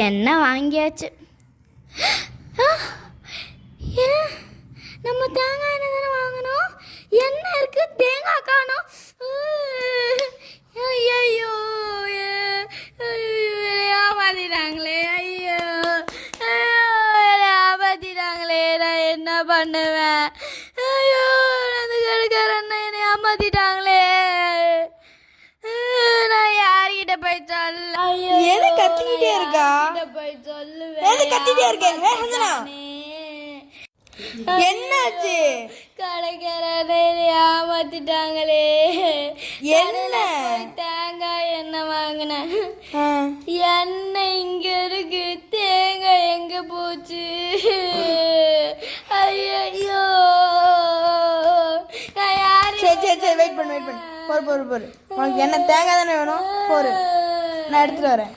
என்ன வாங்கியாச்சு. நம்ம தேங்காய் எண்ணெய் தானே வாங்கணும். என்ன இருக்கு, தேங்காய் காணோம். ஐயோ ஏமாத்திட்டாங்களே. ஐயோ ஏமாத்திட்டாங்களே. நான் என்ன பண்ணுவேன்? ஐயோ அந்த கடைக்காரன் என்னை ஏமாத்திட்டாங்களே. நான் யார்கிட்ட போய் சொல்ல? எது கத்திக்கிட்டே இருக்கா? போய் சொல்லுவேன். எது கத்திட்டே இருக்க? என்னாச்சு? கடைக்காரரை ஏமாத்திட்டாங்களே. என்ன? தேங்காய் எண்ணெய் வாங்கினேன். எண்ணெய் இங்க இருக்கு, தேங்காய் எங்க போச்சு? ஐயோ சரி வெயிட் பண்ணு. பொறு உனக்கு என்ன தேங்காய் தானே வேணும்? போரு, நான் எடுத்துட்டு வரேன்.